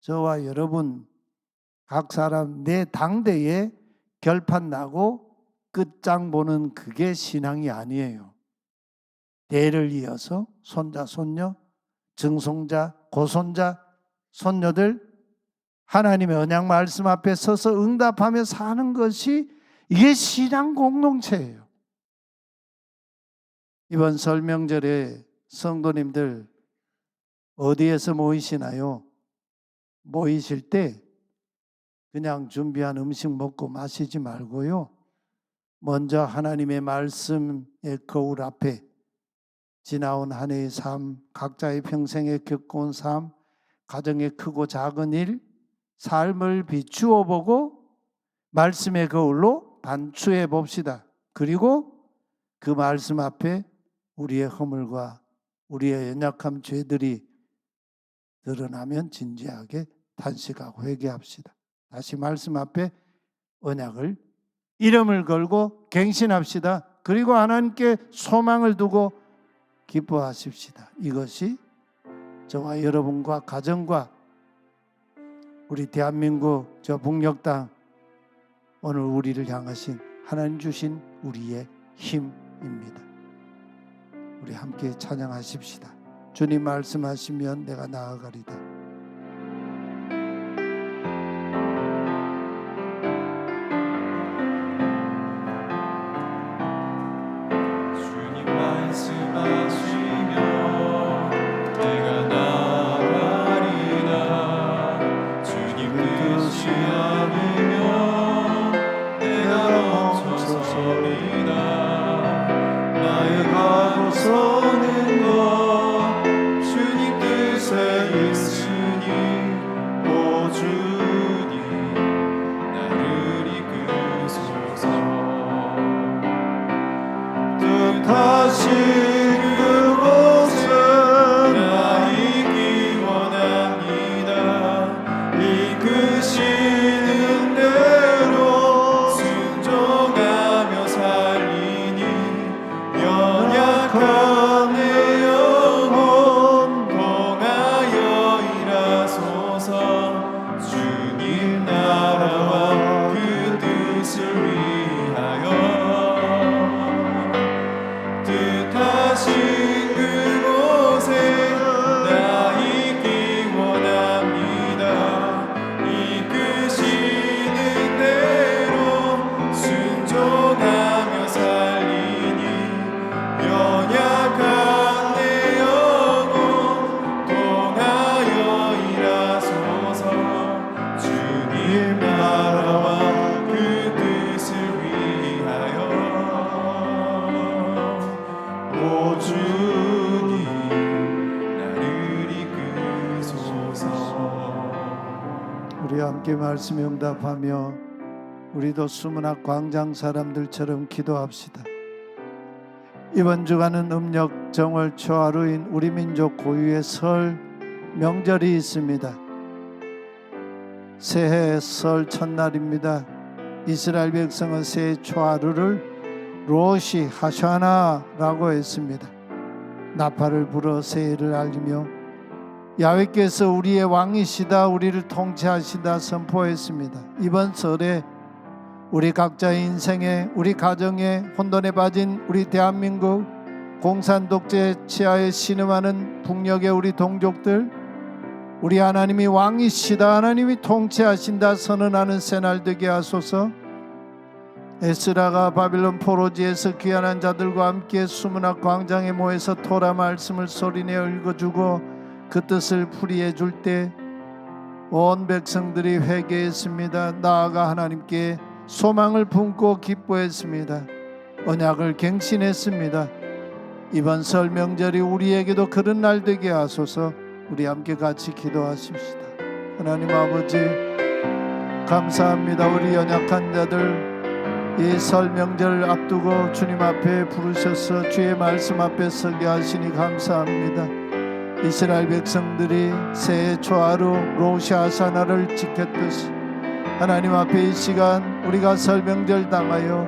저와 여러분 각 사람 내 당대에 결판 나고 끝장 보는 그게 신앙이 아니에요. 대를 이어서 손자, 손녀, 증손자, 고손자, 손녀들 하나님의 언약 말씀 앞에 서서 응답하며 사는 것이 이게 신앙 공동체예요. 이번 설 명절에 성도님들 어디에서 모이시나요? 모이실 때 그냥 준비한 음식 먹고 마시지 말고요. 먼저 하나님의 말씀의 거울 앞에 지나온 한 해의 삶, 각자의 평생에 겪어온 삶, 가정의 크고 작은 일, 삶을 비추어 보고 말씀의 거울로 반추해 봅시다. 그리고 그 말씀 앞에 우리의 허물과 우리의 연약함, 죄들이 드러나면 진지하게 탄식하고 회개합시다. 다시 말씀 앞에 언약을 이름을 걸고 갱신합시다. 그리고 하나님께 소망을 두고 기뻐하십시다. 이것이 저와 여러분과 가정과 우리 대한민국 저 북녘 땅 오늘 우리를 향하신 하나님 주신 우리의 힘입니다. 우리 함께 찬양하십시다. 주님 말씀하시면 내가 나아가리다. 주님 말씀하시면 내가 나아가리라. 주님 뜻이 아니면 내가 멈춰서리라. 나의 가고 서는 것 주님 뜻에 있으니 오 주님 나를 이끄소서. 뜻하신 그곳에 나 있기 원합니다. 이끄시는 대로 순종하며 살리니 연약한 내 영혼 통하여 일하소서. 주님 나라와 그 뜻을 위하여 뜻하신 그곳에 나 있기 원합니다. 이끄시는 대로 순종하며 살리니 연약한 내 영혼 통하여 일하소서. 주님 나라와 그 뜻을 위하여 오 주님 나를 이끄소서. 우리 함께 말씀에 응답하며 우리도 수문학 광장 사람들처럼 기도합시다. 이번 주간은 음력 정월 초하루인 우리 민족 고유의 설 명절이 있습니다. 새해 설 첫날입니다. 이스라엘 백성은 새해 초하루를 로시 하샤나라고 했습니다. 나팔을 불어 새해를 알리며 야훼께서 우리의 왕이시다, 우리를 통치하시다 선포했습니다. 이번 설에 우리 각자의 인생에, 우리 가정에 혼돈에 빠진 우리 대한민국 공산 독재 치하에 신음하는 북녘의 우리 동족들, 우리 하나님이 왕이시다, 하나님이 통치하신다 선언하는 새날 되게 하소서. 에스라가 바빌론 포로지에서 귀환한 자들과 함께 수문학 광장에 모여서 토라 말씀을 소리내어 읽어주고 그 뜻을 풀이해 줄 때 온 백성들이 회개했습니다. 나아가 하나님께 소망을 품고 기뻐했습니다. 언약을 갱신했습니다. 이번 설 명절이 우리에게도 그런 날 되게 하소서. 우리 함께 같이 기도하십시다. 하나님 아버지 감사합니다. 우리 연약한 자들 이 설 명절 앞두고 주님 앞에 부르셔서 주의 말씀 앞에 서게 하시니 감사합니다. 이스라엘 백성들이 새해 초하루 로시 하샤나를 지켰듯이 하나님 앞에 이 시간 우리가 설 명절 당하여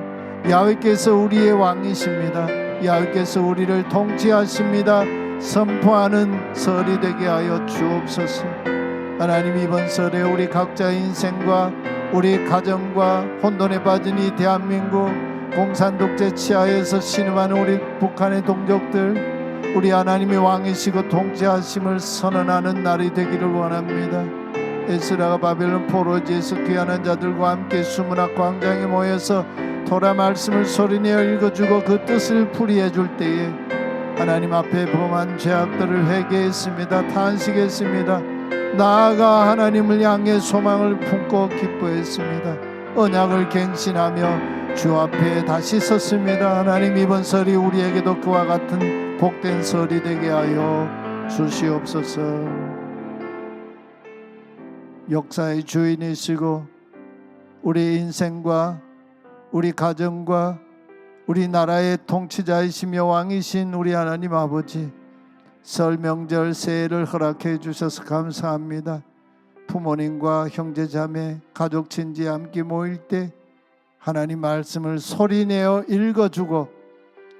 야훼께서 우리의 왕이십니다, 야훼께서 우리를 통치하십니다 선포하는 설이 되게 하여 주옵소서. 하나님 이번 설에 우리 각자의 인생과 우리 가정과 혼돈에 빠진 이 대한민국 공산 독재 치하에서 신음하는 우리 북한의 동족들, 우리 하나님이 왕이시고 통치하심을 선언하는 날이 되기를 원합니다. 에스라가 바벨론 포로지에서 귀환한 자들과 함께 수문학 광장에 모여서 토라 말씀을 소리내어 읽어주고 그 뜻을 풀이해 줄 때에 하나님 앞에 범한 죄악들을 회개했습니다. 탄식했습니다. 나아가 하나님을 향해 소망을 품고 기뻐했습니다. 언약을 갱신하며 주 앞에 다시 섰습니다. 하나님 이번 설이 우리에게도 그와 같은 복된 설이 되게 하여 주시옵소서. 역사의 주인이시고 우리 인생과 우리 가정과 우리 나라의 통치자이시며 왕이신 우리 하나님 아버지, 설 명절 새해를 허락해 주셔서 감사합니다. 부모님과 형제자매, 가족 친지 함께 모일 때 하나님 말씀을 소리내어 읽어주고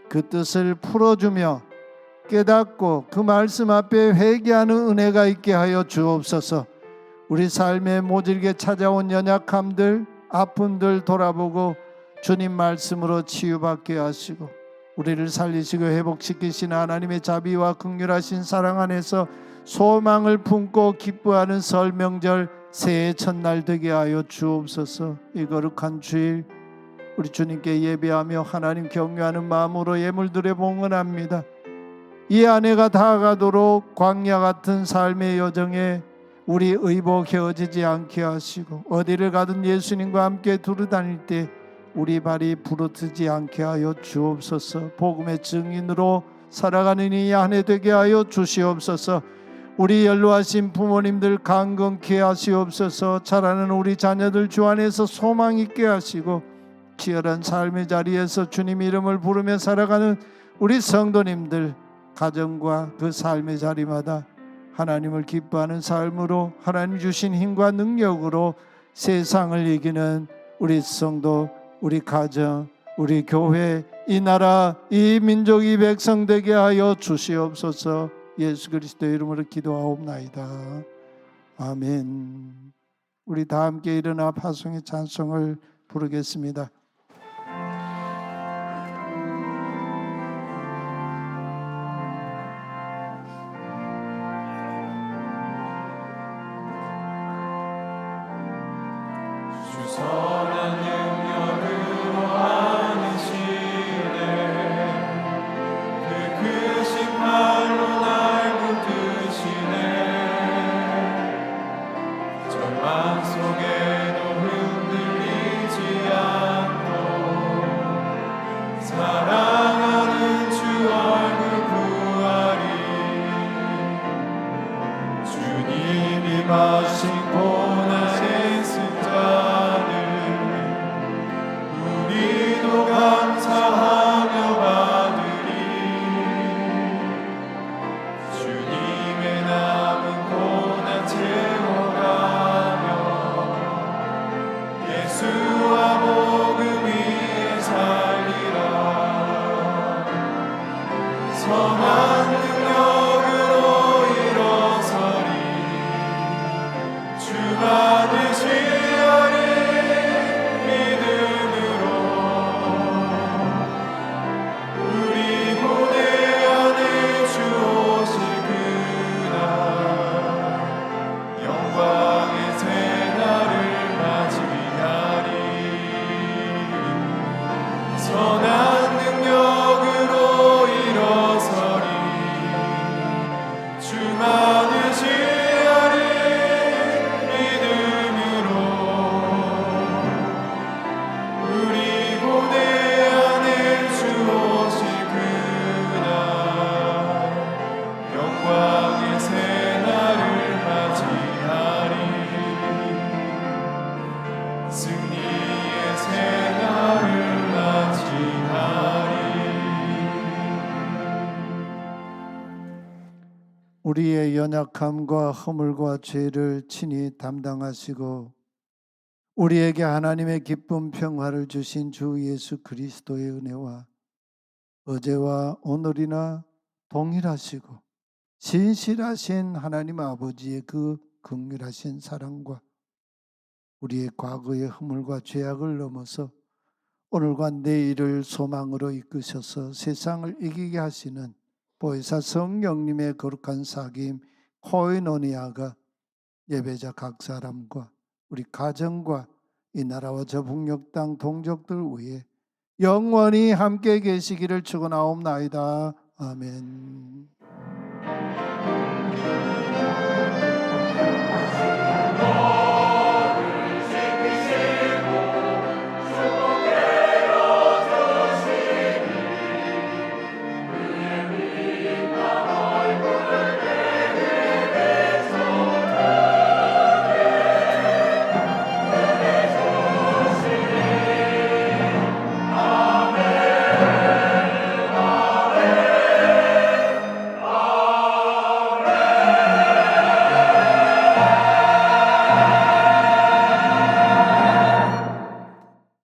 그 뜻을 풀어주며 깨닫고 그 말씀 앞에 회개하는 은혜가 있게 하여 주옵소서. 우리 삶에 모질게 찾아온 연약함들, 아픔들 돌아보고 주님 말씀으로 치유받게 하시고 우리를 살리시고 회복시키신 하나님의 자비와 긍휼하신 사랑 안에서 소망을 품고 기뻐하는 설 명절 새해 첫날 되게 하여 주옵소서. 이 거룩한 주일 우리 주님께 예배하며 하나님 경외하는 마음으로 예물 드려 봉헌합니다. 이 아내가 다가가도록 광야 같은 삶의 여정에 우리 의복 헤어지지 않게 하시고 어디를 가든 예수님과 함께 두루다닐 때 우리 발이 부르트지 않게 하여 주옵소서. 복음의 증인으로 살아가는 이 한 해 되게 하여 주시옵소서. 우리 연로하신 부모님들 강건케 하시옵소서. 자라는 우리 자녀들 주 안에서 소망 있게 하시고 치열한 삶의 자리에서 주님 이름을 부르며 살아가는 우리 성도님들 가정과 그 삶의 자리마다 하나님을 기뻐하는 삶으로 하나님 주신 힘과 능력으로 세상을 이기는 우리 성도, 우리 가정, 우리 교회, 이 나라, 이 민족, 이 백성 되게 하여 주시옵소서. 예수 그리스도의 이름으로 기도하옵나이다. 아멘. 우리 다 함께 일어나 파송의 찬송을 부르겠습니다. 선한 능력으로 하시네 그 크신 팔로 날 붙드시네 절망 속에도 흔들리지 않고 사랑하는 주 얼굴 구하리 주님이 마신 고난의 승자들 우리도 감사하며 받으리 주님의 남은 고난 채워가며 예수와 복음 위에 살리라 선한 능력으로 일어서리 주가 되시하리 믿음으로 우리 고대 안에 주 오실 그날 영광의 새날을 맞이하리 선한 능력으로 일어서리 주가 되시하리 믿음으로 우리 고대 안에 주 오실 그날 영광의 새날을 맞이하리 승리의 새날을 맞이하리 우리의 연약함과 허물과 죄를 친히 담당하시고 우리에게 하나님의 기쁨 평화를 주신 주 예수 그리스도의 은혜와 어제와 오늘이나 동일하시고 신실하신 하나님 아버지의 그 긍휼하신 사랑과 우리의 과거의 허물과 죄악을 넘어서 오늘과 내일을 소망으로 이끄셔서 세상을 이기게 하시는 보혜사 성령님의 거룩한 사귐 코이노니아가 예배자 각 사람과 우리 가정과 이 나라와 저 북녘 땅 동족들 위에 영원히 함께 계시기를 축원하옵나이다. 아멘.